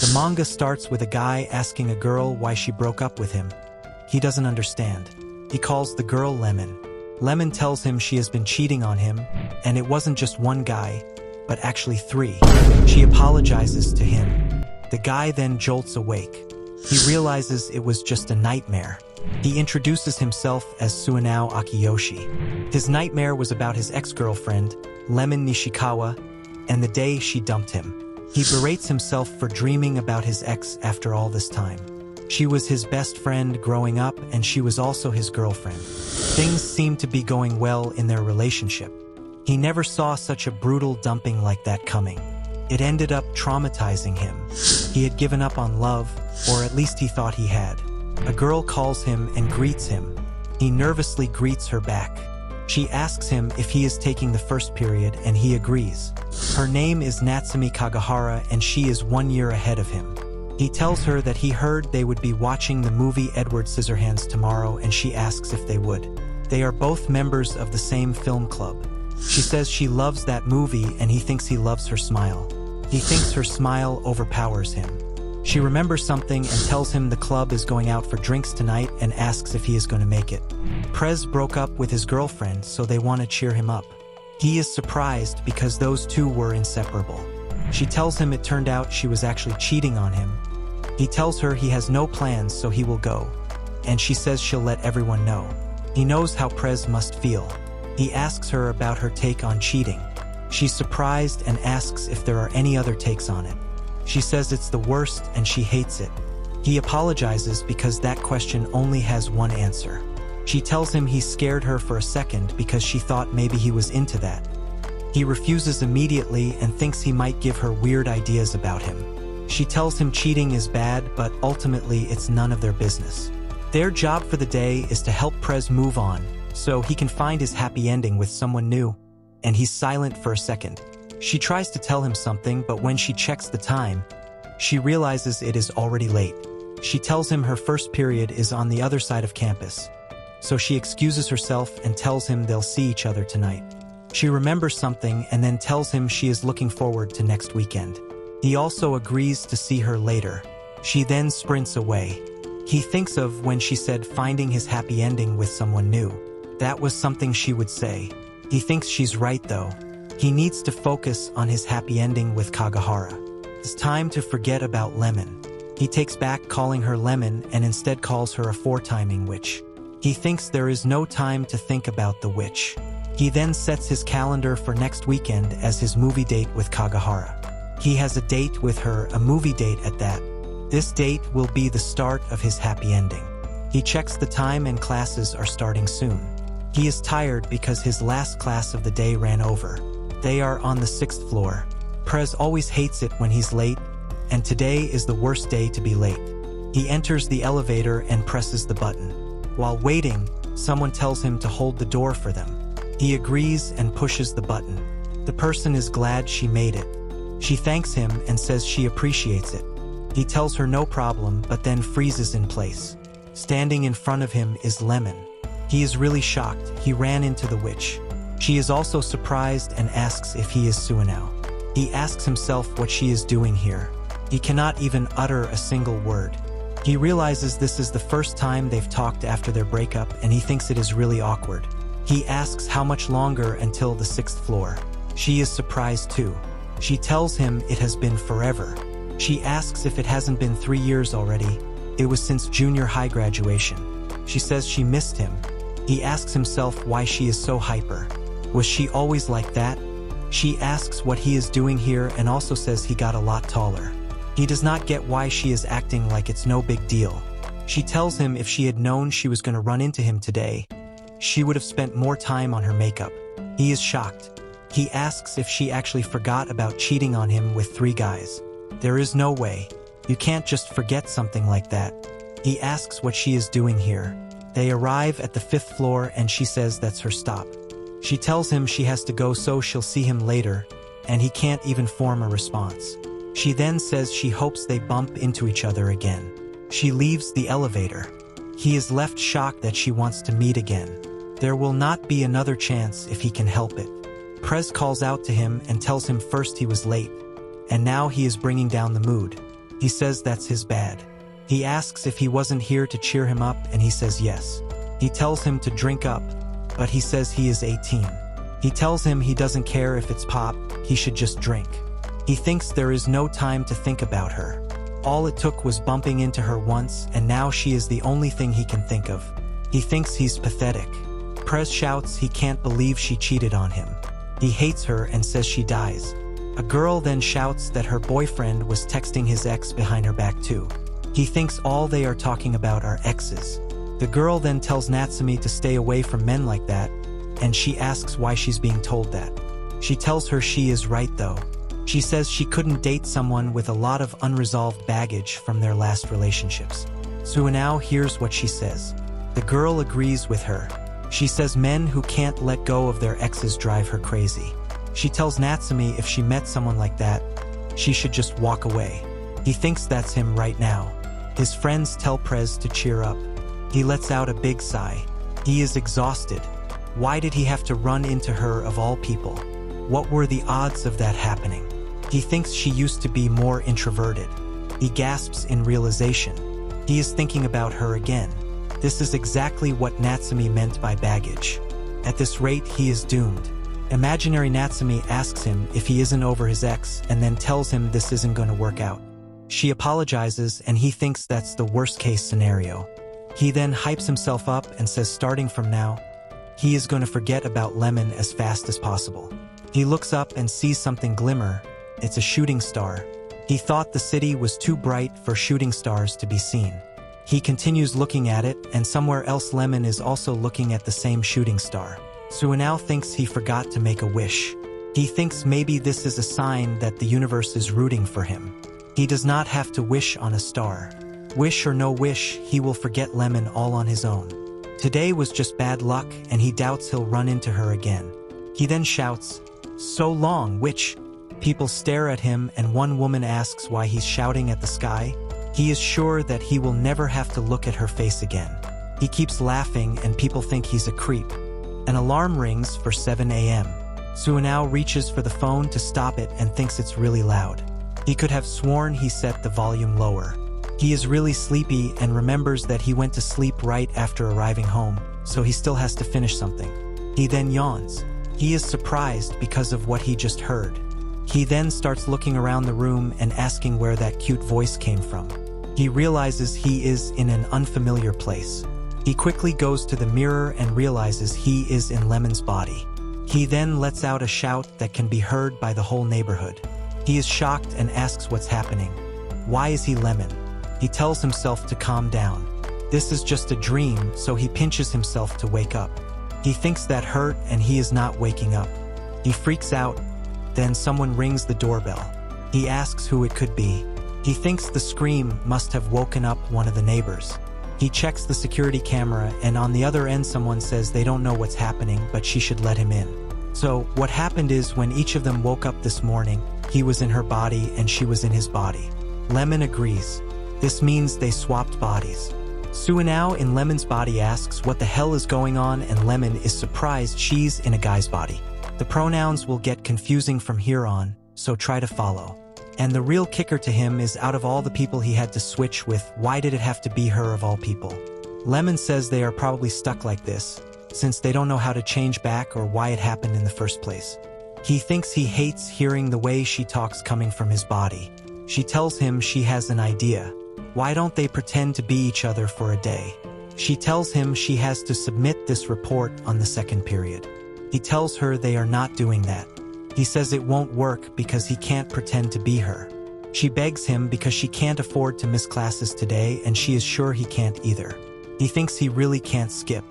The manga starts with a guy asking a girl why she broke up with him. He doesn't understand. He calls the girl Lemon. Lemon tells him she has been cheating on him, and it wasn't just one guy, but actually 3. She apologizes to him. The guy then jolts awake. He realizes it was just a nightmare. He introduces himself as Suenao Akiyoshi. His nightmare was about his ex-girlfriend, Lemon Nishikawa, and the day she dumped him. He berates himself for dreaming about his ex after all this time. She was his best friend growing up, and she was also his girlfriend. Things seemed to be going well in their relationship. He never saw such a brutal dumping like that coming. It ended up traumatizing him. He had given up on love, or at least he thought he had. A girl calls him and greets him. He nervously greets her back. She asks him if he is taking the first period, and he agrees. Her name is Natsumi Kagahara, and she is 1 year ahead of him. He tells her that he heard they would be watching the movie Edward Scissorhands tomorrow, and she asks if they would. They are both members of the same film club. She says she loves that movie, and he thinks he loves her smile. He thinks her smile overpowers him. She remembers something and tells him the club is going out for drinks tonight and asks if he is going to make it. Prez broke up with his girlfriend, so they want to cheer him up. He is surprised because those two were inseparable. She tells him it turned out she was actually cheating on him. He tells her he has no plans, so he will go. And she says she'll let everyone know. He knows how Prez must feel. He asks her about her take on cheating. She's surprised and asks if there are any other takes on it. She says it's the worst and she hates it. He apologizes because that question only has one answer. She tells him he scared her for a second because she thought maybe he was into that. He refuses immediately and thinks he might give her weird ideas about him. She tells him cheating is bad, but ultimately it's none of their business. Their job for the day is to help Prez move on, so he can find his happy ending with someone new. And he's silent for a second. She tries to tell him something, but when she checks the time, she realizes it is already late. She tells him her first period is on the other side of campus. So she excuses herself and tells him they'll see each other tonight. She remembers something and then tells him she is looking forward to next weekend. He also agrees to see her later. She then sprints away. He thinks of when she said finding his happy ending with someone new. That was something she would say. He thinks she's right though. He needs to focus on his happy ending with Kagahara. It's time to forget about Lemon. He takes back calling her Lemon and instead calls her a 4-timing witch. He thinks there is no time to think about the witch. He then sets his calendar for next weekend as his movie date with Kagahara. He has a date with her, a movie date at that. This date will be the start of his happy ending. He checks the time and classes are starting soon. He is tired because his last class of the day ran over. They are on the 6th floor. Prez always hates it when he's late, and today is the worst day to be late. He enters the elevator and presses the button. While waiting, someone tells him to hold the door for them. He agrees and pushes the button. The person is glad she made it. She thanks him and says she appreciates it. He tells her no problem, but then freezes in place. Standing in front of him is Lemon. He is really shocked. He ran into the witch. She is also surprised and asks if he is Suenao. He asks himself what she is doing here. He cannot even utter a single word. He realizes this is the first time they've talked after their breakup, and he thinks it is really awkward. He asks how much longer until the 6th floor. She is surprised too. She tells him it has been forever. She asks if it hasn't been 3 years already. It was since junior high graduation. She says she missed him. He asks himself why she is so hyper. Was she always like that? She asks what he is doing here and also says he got a lot taller. He does not get why she is acting like it's no big deal. She tells him if she had known she was going to run into him today, she would have spent more time on her makeup. He is shocked. He asks if she actually forgot about cheating on him with 3 guys. There is no way. You can't just forget something like that. He asks what she is doing here. They arrive at the 5th floor and she says that's her stop. She tells him she has to go so she'll see him later, and he can't even form a response. She then says she hopes they bump into each other again. She leaves the elevator. He is left shocked that she wants to meet again. There will not be another chance if he can help it. Prez calls out to him and tells him first he was late, and now he is bringing down the mood. He says that's his bad. He asks if he wasn't here to cheer him up, and he says yes. He tells him to drink up, but he says he is 18. He tells him he doesn't care if it's pop, he should just drink. He thinks there is no time to think about her. All it took was bumping into her once, and now she is the only thing he can think of. He thinks he's pathetic. Prez shouts he can't believe she cheated on him. He hates her and says she dies. A girl then shouts that her boyfriend was texting his ex behind her back too. He thinks all they are talking about are exes. The girl then tells Natsumi to stay away from men like that, and she asks why she's being told that. She tells her she is right though. She says she couldn't date someone with a lot of unresolved baggage from their last relationships. Suunao hears what she says. The girl agrees with her. She says men who can't let go of their exes drive her crazy. She tells Natsumi if she met someone like that, she should just walk away. He thinks that's him right now. His friends tell Prez to cheer up. He lets out a big sigh. He is exhausted. Why did he have to run into her of all people? What were the odds of that happening? He thinks she used to be more introverted. He gasps in realization. He is thinking about her again. This is exactly what Natsumi meant by baggage. At this rate, he is doomed. Imaginary Natsumi asks him if he isn't over his ex and then tells him this isn't going to work out. She apologizes and he thinks that's the worst-case scenario. He then hypes himself up and says starting from now, he is going to forget about Lemon as fast as possible. He looks up and sees something glimmer. It's a shooting star. He thought the city was too bright for shooting stars to be seen. He continues looking at it, and somewhere else Lemon is also looking at the same shooting star. Suunao thinks he forgot to make a wish. He thinks maybe this is a sign that the universe is rooting for him. He does not have to wish on a star. Wish or no wish, he will forget Lemon all on his own. Today was just bad luck, and he doubts he'll run into her again. He then shouts, "So long, witch!" People stare at him, and one woman asks why he's shouting at the sky. He is sure that he will never have to look at her face again. He keeps laughing, and people think he's a creep. An alarm rings for 7 a.m. Suunao reaches for the phone to stop it and thinks it's really loud. He could have sworn he set the volume lower. He is really sleepy and remembers that he went to sleep right after arriving home, so he still has to finish something. He then yawns. He is surprised because of what he just heard. He then starts looking around the room and asking where that cute voice came from. He realizes he is in an unfamiliar place. He quickly goes to the mirror and realizes he is in Lemon's body. He then lets out a shout that can be heard by the whole neighborhood. He is shocked and asks what's happening. Why is he Lemon? He tells himself to calm down. This is just a dream, so he pinches himself to wake up. He thinks that hurt and he is not waking up. He freaks out. Then someone rings the doorbell. He asks who it could be. He thinks the scream must have woken up one of the neighbors. He checks the security camera, and on the other end someone says they don't know what's happening, but she should let him in. So, what happened is when each of them woke up this morning, he was in her body and she was in his body. Lemon agrees. This means they swapped bodies. Suunao in Lemon's body asks what the hell is going on, and Lemon is surprised she's in a guy's body. The pronouns will get confusing from here on, so try to follow. And the real kicker to him is out of all the people he had to switch with, why did it have to be her of all people? Lemon says they are probably stuck like this, since they don't know how to change back or why it happened in the first place. He thinks he hates hearing the way she talks coming from his body. She tells him she has an idea. Why don't they pretend to be each other for a day? She tells him she has to submit this report on the second period. He tells her they are not doing that. He says it won't work because he can't pretend to be her. She begs him because she can't afford to miss classes today, and she is sure he can't either. He thinks he really can't skip.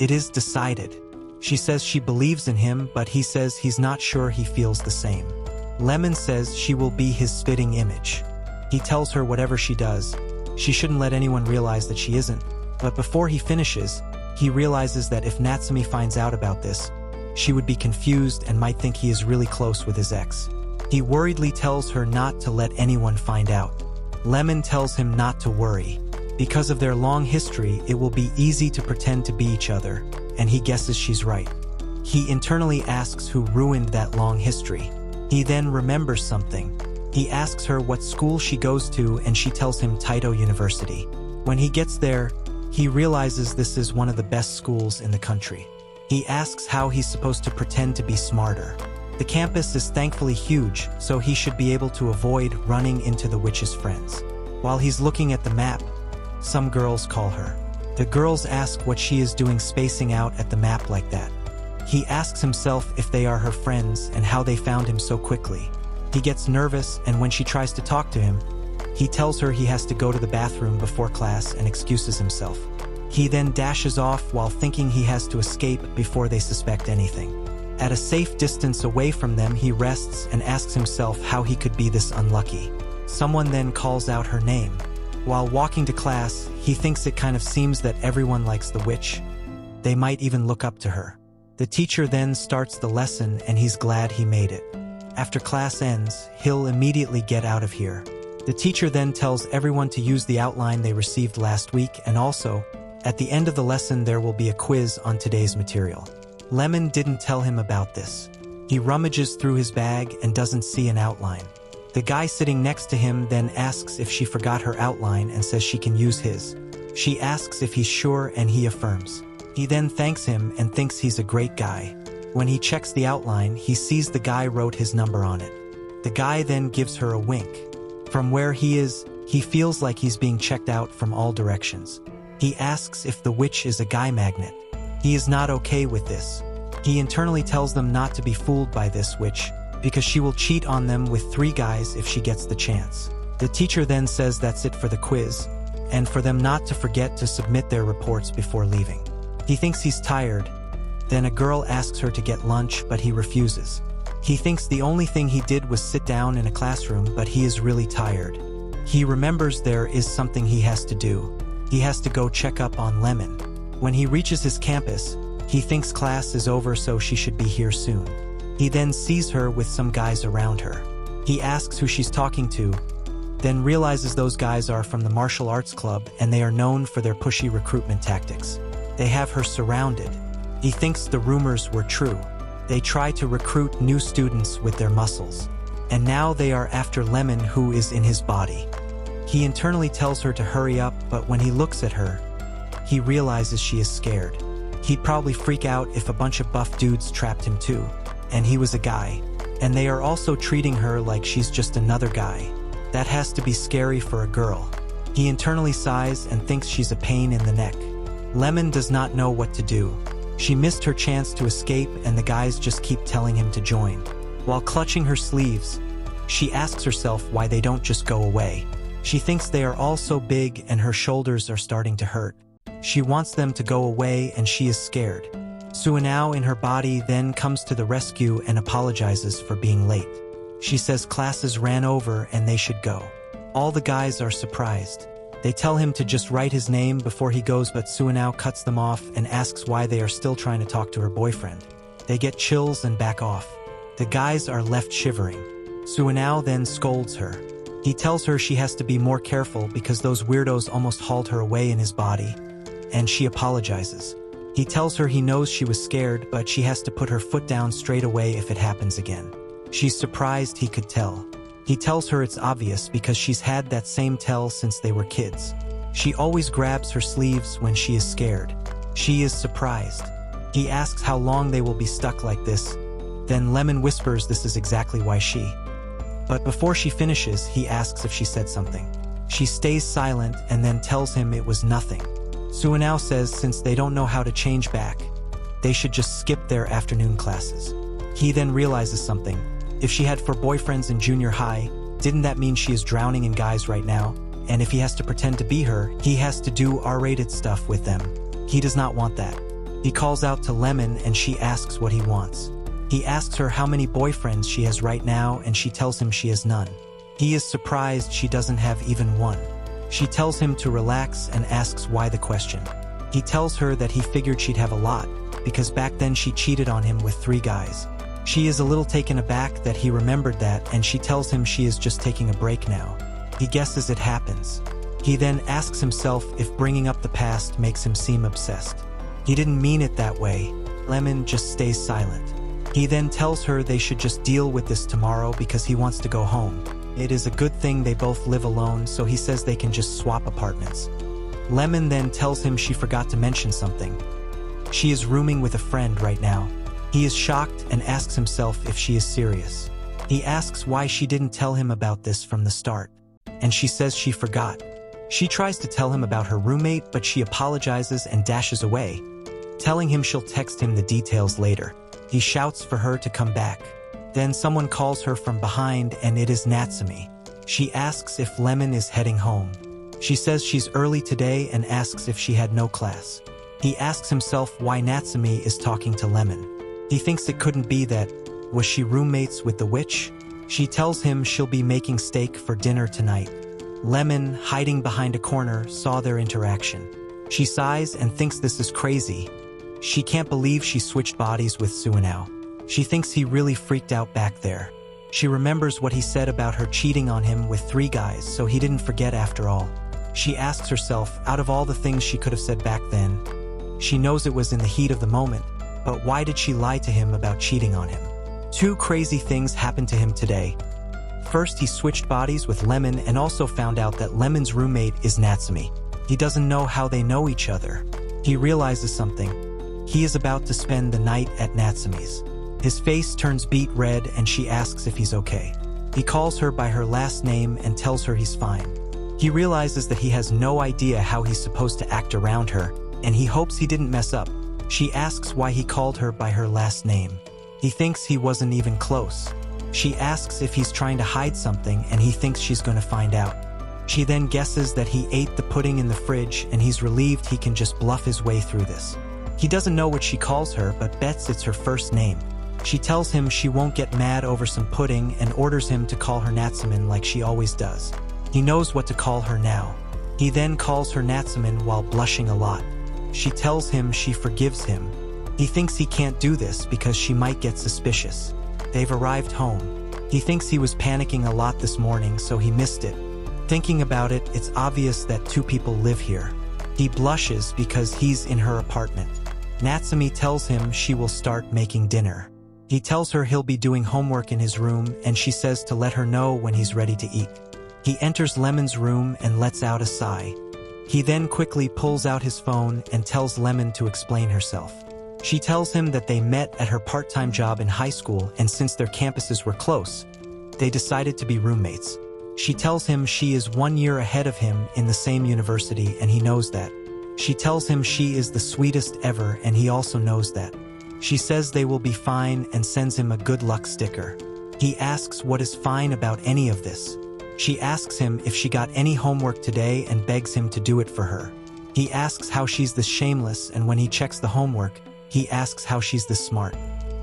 It is decided. She says she believes in him, but he says he's not sure he feels the same. Lemon says she will be his spitting image. He tells her whatever she does, she shouldn't let anyone realize that she isn't. But before he finishes, he realizes that if Natsumi finds out about this, she would be confused and might think he is really close with his ex. He worriedly tells her not to let anyone find out. Lemon tells him not to worry. Because of their long history, it will be easy to pretend to be each other, and he guesses she's right. He internally asks who ruined that long history. He then remembers something. He asks her what school she goes to and she tells him Taito University. When he gets there, he realizes this is one of the best schools in the country. He asks how he's supposed to pretend to be smarter. The campus is thankfully huge, so he should be able to avoid running into the witch's friends. While he's looking at the map, some girls call her. The girls ask what she is doing spacing out at the map like that. He asks himself if they are her friends and how they found him so quickly. He gets nervous, and when she tries to talk to him, he tells her he has to go to the bathroom before class and excuses himself. He then dashes off while thinking he has to escape before they suspect anything. At a safe distance away from them, he rests and asks himself how he could be this unlucky. Someone then calls out her name. While walking to class, he thinks it kind of seems that everyone likes the witch. They might even look up to her. The teacher then starts the lesson and he's glad he made it. After class ends, he'll immediately get out of here. The teacher then tells everyone to use the outline they received last week, and also, at the end of the lesson there will be a quiz on today's material. Lemon didn't tell him about this. He rummages through his bag and doesn't see an outline. The guy sitting next to him then asks if she forgot her outline and says she can use his. She asks if he's sure and he affirms. He then thanks him and thinks he's a great guy. When he checks the outline, he sees the guy wrote his number on it. The guy then gives her a wink. From where he is, he feels like he's being checked out from all directions. He asks if the witch is a guy magnet. He is not okay with this. He internally tells them not to be fooled by this witch, because she will cheat on them with 3 guys if she gets the chance. The teacher then says that's it for the quiz, and for them not to forget to submit their reports before leaving. He thinks he's tired. Then a girl asks her to get lunch, but he refuses. He thinks the only thing he did was sit down in a classroom, but he is really tired. He remembers there is something he has to do. He has to go check up on Lemon. When he reaches his campus, he thinks class is over, so she should be here soon. He then sees her with some guys around her. He asks who she's talking to, then realizes those guys are from the martial arts club and they are known for their pushy recruitment tactics. They have her surrounded. He thinks the rumors were true. They try to recruit new students with their muscles. And now they are after Lemon, who is in his body. He internally tells her to hurry up, but when he looks at her, he realizes she is scared. He'd probably freak out if a bunch of buff dudes trapped him too. And he was a guy. And they are also treating her like she's just another guy. That has to be scary for a girl. He internally sighs and thinks she's a pain in the neck. Lemon does not know what to do. She missed her chance to escape and the guys just keep telling him to join. While clutching her sleeves, she asks herself why they don't just go away. She thinks they are all so big and her shoulders are starting to hurt. She wants them to go away and she is scared. Suanao in her body then comes to the rescue and apologizes for being late. She says classes ran over and they should go. All the guys are surprised. They tell him to just write his name before he goes, but Suanao cuts them off and asks why they are still trying to talk to her boyfriend. They get chills and back off. The guys are left shivering. Suanao then scolds her. He tells her she has to be more careful because those weirdos almost hauled her away in his body, and she apologizes. He tells her he knows she was scared, but she has to put her foot down straight away if it happens again. She's surprised he could tell. He tells her it's obvious because she's had that same tell since they were kids. She always grabs her sleeves when she is scared. She is surprised. He asks how long they will be stuck like this. Then Lemon whispers this is exactly why she. But before she finishes, he asks if she said something. She stays silent and then tells him it was nothing. Suanao says since they don't know how to change back, they should just skip their afternoon classes. He then realizes something. If she had 4 boyfriends in junior high, didn't that mean she is drowning in guys right now? And if he has to pretend to be her, he has to do R-rated stuff with them. He does not want that. He calls out to Lemon and she asks what he wants. He asks her how many boyfriends she has right now and she tells him she has none. He is surprised she doesn't have even one. She tells him to relax and asks why the question. He tells her that he figured she'd have a lot, because back then she cheated on him with 3 guys. She is a little taken aback that he remembered that, and she tells him she is just taking a break now. He guesses it happens. He then asks himself if bringing up the past makes him seem obsessed. He didn't mean it that way. Lemon just stays silent. He then tells her they should just deal with this tomorrow because he wants to go home. It is a good thing they both live alone, so he says they can just swap apartments. Lemon then tells him she forgot to mention something. She is rooming with a friend right now. He is shocked and asks himself if she is serious. He asks why she didn't tell him about this from the start, and she says she forgot. She tries to tell him about her roommate, but she apologizes and dashes away, telling him she'll text him the details later. He shouts for her to come back. Then someone calls her from behind, and it is Natsumi. She asks if Lemon is heading home. She says she's early today and asks if she had no class. He asks himself why Natsumi is talking to Lemon. He thinks it couldn't be that. Was she roommates with the witch? She tells him she'll be making steak for dinner tonight. Lemon, hiding behind a corner, saw their interaction. She sighs and thinks this is crazy. She can't believe she switched bodies with Suunao. She thinks he really freaked out back there. She remembers what he said about her cheating on him with 3 guys, so he didn't forget after all. She asks herself, out of all the things she could have said back then, she knows it was in the heat of the moment, but why did she lie to him about cheating on him? 2 crazy things happened to him today. First, he switched bodies with Lemon and also found out that Lemon's roommate is Natsumi. He doesn't know how they know each other. He realizes something. He is about to spend the night at Natsumi's. His face turns beet red and she asks if he's okay. He calls her by her last name and tells her he's fine. He realizes that he has no idea how he's supposed to act around her, and he hopes he didn't mess up. She asks why he called her by her last name. He thinks he wasn't even close. She asks if he's trying to hide something, and he thinks she's going to find out. She then guesses that he ate the pudding in the fridge, and he's relieved he can just bluff his way through this. He doesn't know what she calls her, but bets it's her first name. She tells him she won't get mad over some pudding and orders him to call her Natsumin like she always does. He knows what to call her now. He then calls her Natsumin while blushing a lot. She tells him she forgives him. He thinks he can't do this because she might get suspicious. They've arrived home. He thinks he was panicking a lot this morning, so he missed it. Thinking about it, it's obvious that 2 people live here. He blushes because he's in her apartment. Natsumi tells him she will start making dinner. He tells her he'll be doing homework in his room, and she says to let her know when he's ready to eat. He enters Lemon's room and lets out a sigh. He then quickly pulls out his phone and tells Lemon to explain herself. She tells him that they met at her part-time job in high school, and since their campuses were close, they decided to be roommates. She tells him she is 1 year ahead of him in the same university, and he knows that. She tells him she is the sweetest ever, and he also knows that. She says they will be fine and sends him a good luck sticker. He asks what is fine about any of this. She asks him if she got any homework today and begs him to do it for her. He asks how she's this shameless, and when he checks the homework, he asks how she's this smart.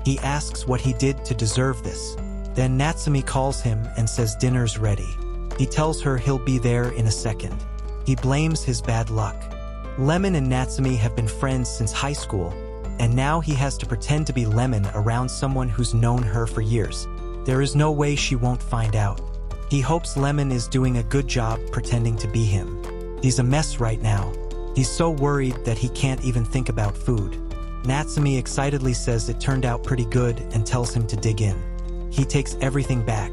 He asks what he did to deserve this. Then Natsumi calls him and says dinner's ready. He tells her he'll be there in a second. He blames his bad luck. Lemon and Natsumi have been friends since high school, and now he has to pretend to be Lemon around someone who's known her for years. There is no way she won't find out. He hopes Lemon is doing a good job pretending to be him. He's a mess right now. He's so worried that he can't even think about food. Natsumi excitedly says it turned out pretty good and tells him to dig in. He takes everything back.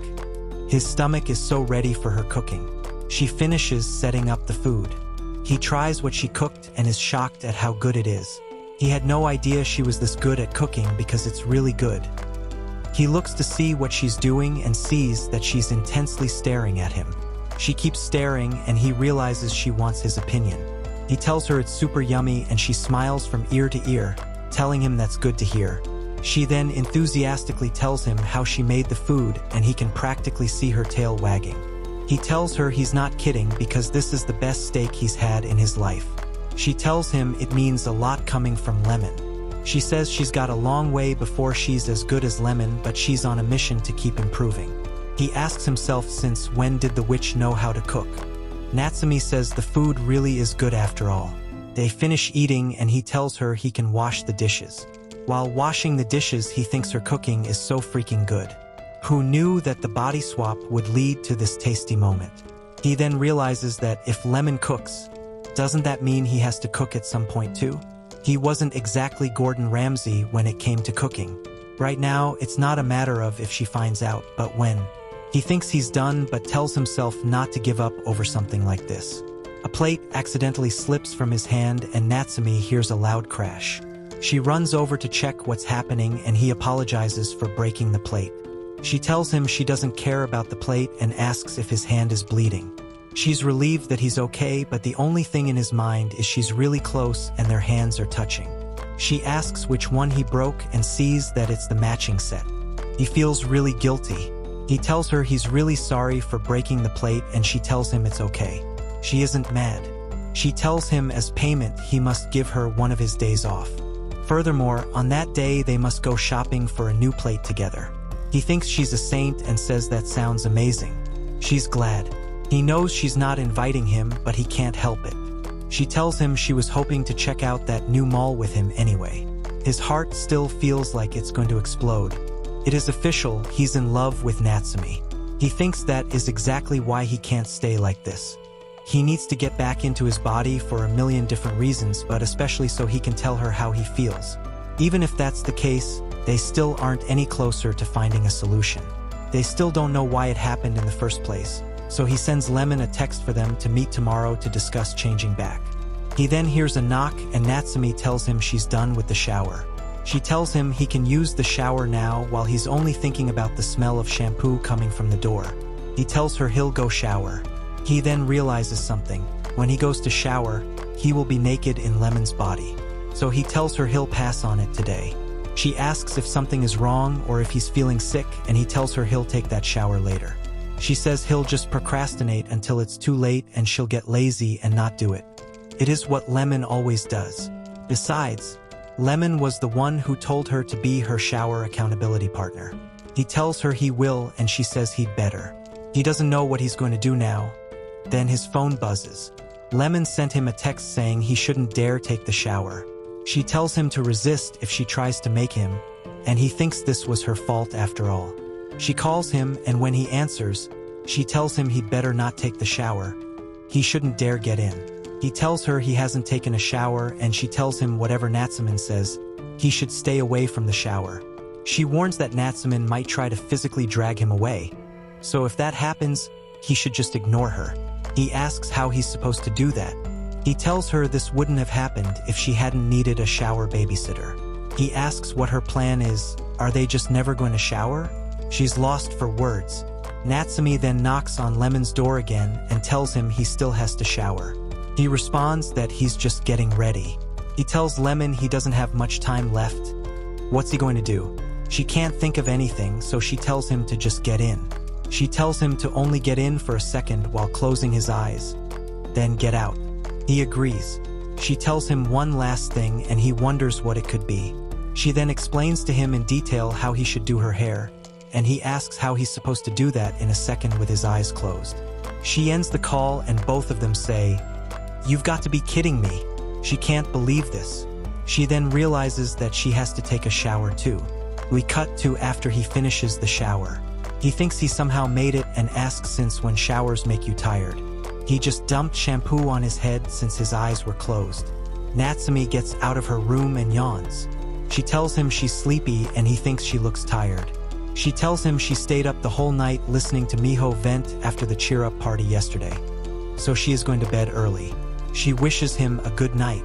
His stomach is so ready for her cooking. She finishes setting up the food. He tries what she cooked and is shocked at how good it is. He had no idea she was this good at cooking because it's really good. He looks to see what she's doing and sees that she's intensely staring at him. She keeps staring and he realizes she wants his opinion. He tells her it's super yummy and she smiles from ear to ear, telling him that's good to hear. She then enthusiastically tells him how she made the food and he can practically see her tail wagging. He tells her he's not kidding because this is the best steak he's had in his life. She tells him it means a lot coming from Lemon. She says she's got a long way before she's as good as Lemon, but she's on a mission to keep improving. He asks himself since when did the witch know how to cook? Natsumi says the food really is good after all. They finish eating and he tells her he can wash the dishes. While washing the dishes, he thinks her cooking is so freaking good. Who knew that the body swap would lead to this tasty moment? He then realizes that if Lemon cooks, doesn't that mean he has to cook at some point too? He wasn't exactly Gordon Ramsay when it came to cooking. Right now, it's not a matter of if she finds out, but when. He thinks he's done but tells himself not to give up over something like this. A plate accidentally slips from his hand and Natsumi hears a loud crash. She runs over to check what's happening and he apologizes for breaking the plate. She tells him she doesn't care about the plate and asks if his hand is bleeding. She's relieved that he's okay, but the only thing in his mind is she's really close and their hands are touching. She asks which one he broke and sees that it's the matching set. He feels really guilty. He tells her he's really sorry for breaking the plate and she tells him it's okay. She isn't mad. She tells him as payment he must give her one of his days off. Furthermore, on that day they must go shopping for a new plate together. He thinks she's a saint and says that sounds amazing. She's glad. He knows she's not inviting him, but he can't help it. She tells him she was hoping to check out that new mall with him anyway. His heart still feels like it's going to explode. It is official, he's in love with Natsumi. He thinks that is exactly why he can't stay like this. He needs to get back into his body for a million different reasons, but especially so he can tell her how he feels. Even if that's the case, they still aren't any closer to finding a solution. They still don't know why it happened in the first place, so he sends Lemon a text for them to meet tomorrow to discuss changing back. He then hears a knock and Natsumi tells him she's done with the shower. She tells him he can use the shower now while he's only thinking about the smell of shampoo coming from the door. He tells her he'll go shower. He then realizes something. When he goes to shower, he will be naked in Lemon's body. So he tells her he'll pass on it today. She asks if something is wrong or if he's feeling sick, and he tells her he'll take that shower later. She says he'll just procrastinate until it's too late and she'll get lazy and not do it. It is what Lemon always does. Besides, Lemon was the one who told her to be her shower accountability partner. He tells her he will and she says he'd better. He doesn't know what he's going to do now. Then his phone buzzes. Lemon sent him a text saying he shouldn't dare take the shower. She tells him to resist if she tries to make him, and he thinks this was her fault after all. She calls him, and when he answers, she tells him he'd better not take the shower. He shouldn't dare get in. He tells her he hasn't taken a shower, and she tells him whatever Natsuman says, he should stay away from the shower. She warns that Natsuman might try to physically drag him away, so if that happens, he should just ignore her. He asks how he's supposed to do that. He tells her this wouldn't have happened if she hadn't needed a shower babysitter. He asks what her plan is. Are they just never going to shower? She's lost for words. Natsumi then knocks on Lemon's door again and tells him he still has to shower. He responds that he's just getting ready. He tells Lemon he doesn't have much time left. What's he going to do? She can't think of anything, so she tells him to just get in. She tells him to only get in for a second while closing his eyes. Then get out. He agrees. She tells him one last thing and he wonders what it could be. She then explains to him in detail how he should do her hair, and he asks how he's supposed to do that in a second with his eyes closed. She ends the call and both of them say, "You've got to be kidding me." She can't believe this. She then realizes that she has to take a shower too. We cut to after he finishes the shower. He thinks he somehow made it and asks since when showers make you tired. He just dumped shampoo on his head since his eyes were closed. Natsumi gets out of her room and yawns. She tells him she's sleepy and he thinks she looks tired. She tells him she stayed up the whole night listening to Miho vent after the cheer-up party yesterday. So she is going to bed early. She wishes him a good night.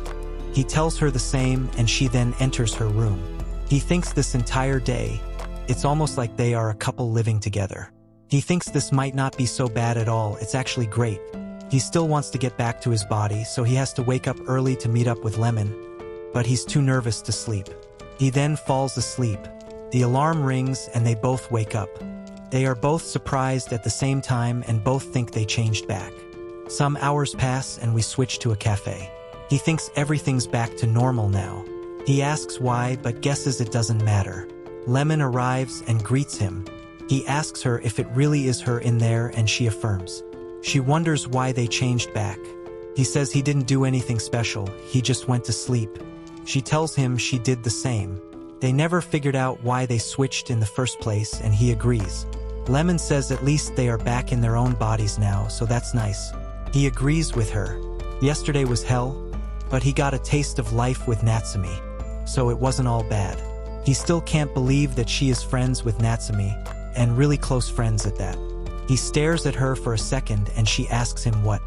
He tells her the same and she then enters her room. He thinks this entire day, it's almost like they are a couple living together. He thinks this might not be so bad at all, it's actually great. He still wants to get back to his body, so he has to wake up early to meet up with Lemon, but he's too nervous to sleep. He then falls asleep. The alarm rings and they both wake up. They are both surprised at the same time and both think they changed back. Some hours pass and we switch to a cafe. He thinks everything's back to normal now. He asks why, but guesses it doesn't matter. Lemon arrives and greets him. He asks her if it really is her in there and she affirms. She wonders why they changed back. He says he didn't do anything special, he just went to sleep. She tells him she did the same. They never figured out why they switched in the first place and he agrees. Lemon says at least they are back in their own bodies now, so that's nice. He agrees with her. Yesterday was hell, but he got a taste of life with Natsumi, so it wasn't all bad. He still can't believe that she is friends with Natsumi, and really close friends at that. He stares at her for a second and she asks him what.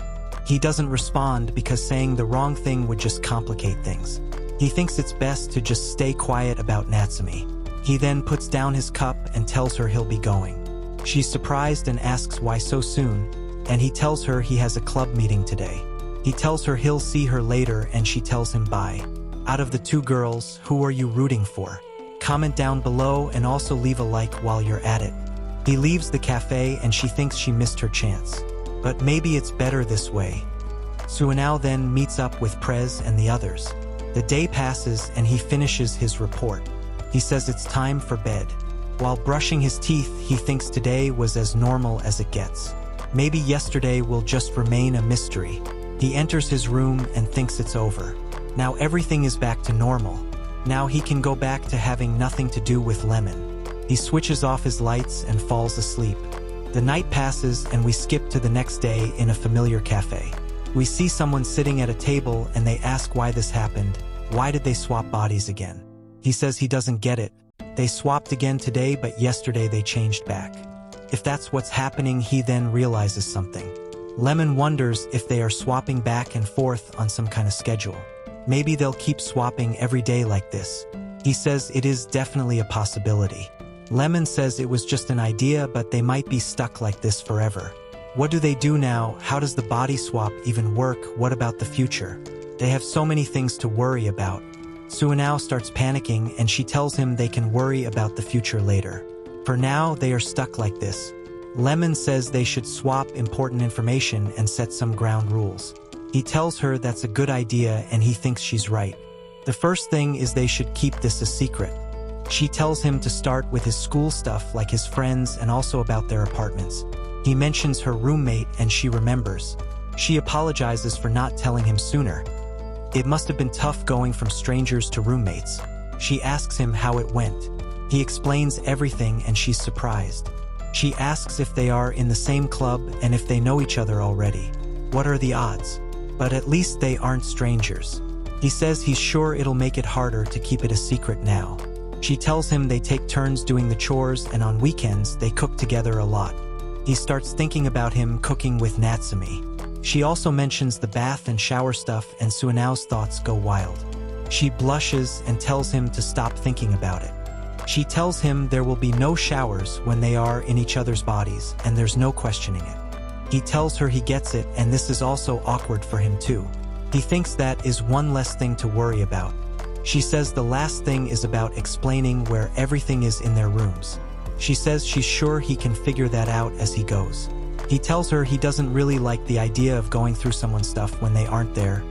He doesn't respond because saying the wrong thing would just complicate things. He thinks it's best to just stay quiet about Natsumi. He then puts down his cup and tells her he'll be going. She's surprised and asks why so soon, and he tells her he has a club meeting today. He tells her he'll see her later and she tells him bye. Out of the two girls, who are you rooting for? Comment down below and also leave a like while you're at it. He leaves the cafe and she thinks she missed her chance. But maybe it's better this way. Suanao then meets up with Prez and the others. The day passes and he finishes his report. He says it's time for bed. While brushing his teeth, he thinks today was as normal as it gets. Maybe yesterday will just remain a mystery. He enters his room and thinks it's over. Now everything is back to normal. Now he can go back to having nothing to do with Lemon. He switches off his lights and falls asleep. The night passes and we skip to the next day in a familiar cafe. We see someone sitting at a table and they ask why this happened. Why did they swap bodies again? He says he doesn't get it. They swapped again today, but yesterday they changed back. If that's what's happening, he then realizes something. Lemon wonders if they are swapping back and forth on some kind of schedule. Maybe they'll keep swapping every day like this. He says it is definitely a possibility. Lemon says it was just an idea, but they might be stuck like this forever. What do they do now? How does the body swap even work? What about the future? They have so many things to worry about. Suanao starts panicking and she tells him they can worry about the future later. For now, they are stuck like this. Lemon says they should swap important information and set some ground rules. He tells her that's a good idea and he thinks she's right. The first thing is they should keep this a secret. She tells him to start with his school stuff like his friends and also about their apartments. He mentions her roommate and she remembers. She apologizes for not telling him sooner. It must have been tough going from strangers to roommates. She asks him how it went. He explains everything and she's surprised. She asks if they are in the same club and if they know each other already. What are the odds? But at least they aren't strangers. He says he's sure it'll make it harder to keep it a secret now. She tells him they take turns doing the chores and on weekends they cook together a lot. He starts thinking about him cooking with Natsumi. She also mentions the bath and shower stuff and Suanao's thoughts go wild. She blushes and tells him to stop thinking about it. She tells him there will be no showers when they are in each other's bodies and there's no questioning it. He tells her he gets it and this is also awkward for him too. He thinks that is one less thing to worry about. She says the last thing is about explaining where everything is in their rooms. She says she's sure he can figure that out as he goes. He tells her he doesn't really like the idea of going through someone's stuff when they aren't there.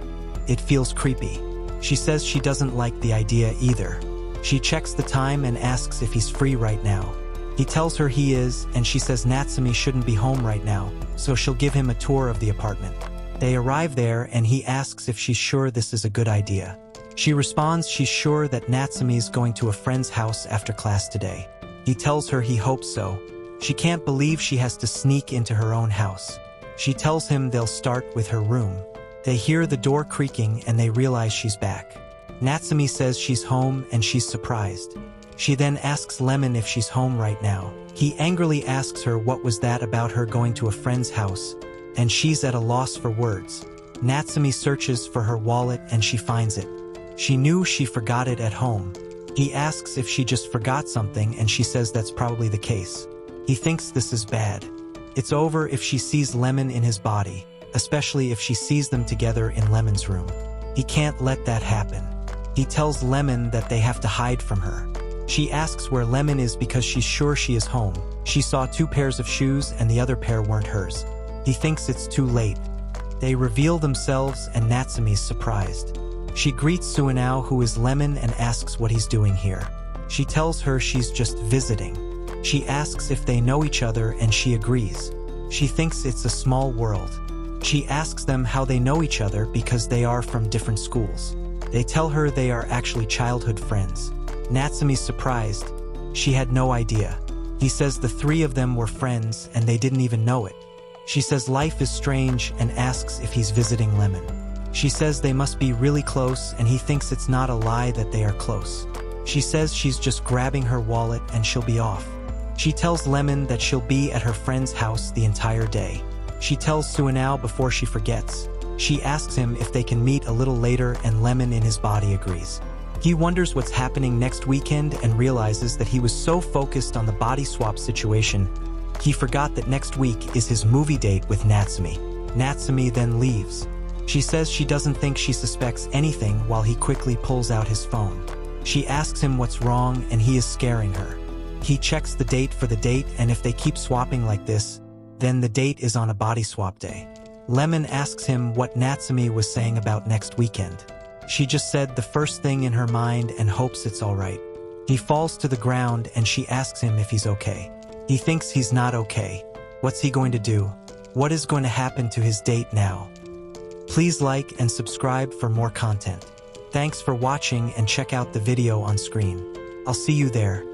It feels creepy. She says she doesn't like the idea either. She checks the time and asks if he's free right now. He tells her he is, and she says Natsumi shouldn't be home right now, so she'll give him a tour of the apartment. They arrive there and he asks if she's sure this is a good idea. She responds she's sure that Natsumi's going to a friend's house after class today. He tells her he hopes so. She can't believe she has to sneak into her own house. She tells him they'll start with her room. They hear the door creaking and they realize she's back. Natsumi says she's home and she's surprised. She then asks Lemon if she's home right now. He angrily asks her what was that about her going to a friend's house, and she's at a loss for words. Natsumi searches for her wallet and she finds it. She knew she forgot it at home. He asks if she just forgot something and she says that's probably the case. He thinks this is bad. It's over if she sees Lemon in his body, especially if she sees them together in Lemon's room. He can't let that happen. He tells Lemon that they have to hide from her. She asks where Lemon is because she's sure she is home. She saw 2 pairs of shoes and the other pair weren't hers. He thinks it's too late. They reveal themselves and Natsumi's surprised. She greets Suanao, who is Lemon, and asks what he's doing here. She tells her she's just visiting. She asks if they know each other and she agrees. She thinks it's a small world. She asks them how they know each other because they are from different schools. They tell her they are actually childhood friends. Natsumi's surprised. She had no idea. He says the 3 of them were friends and they didn't even know it. She says life is strange and asks if he's visiting Lemon. She says they must be really close and he thinks it's not a lie that they are close. She says she's just grabbing her wallet and she'll be off. She tells Lemon that she'll be at her friend's house the entire day. She tells Suanao before she forgets. She asks him if they can meet a little later, and Lemon in his body agrees. He wonders what's happening next weekend and realizes that he was so focused on the body swap situation, he forgot that next week is his movie date with Natsumi. Natsumi then leaves. She says she doesn't think she suspects anything while he quickly pulls out his phone. She asks him what's wrong, and he is scaring her. He checks the date for the date, and if they keep swapping like this, then the date is on a body swap day. Lemon asks him what Natsumi was saying about next weekend. She just said the first thing in her mind and hopes it's alright. He falls to the ground and she asks him if he's okay. He thinks he's not okay. What's he going to do? What is going to happen to his date now? Please like and subscribe for more content. Thanks for watching and check out the video on screen. I'll see you there.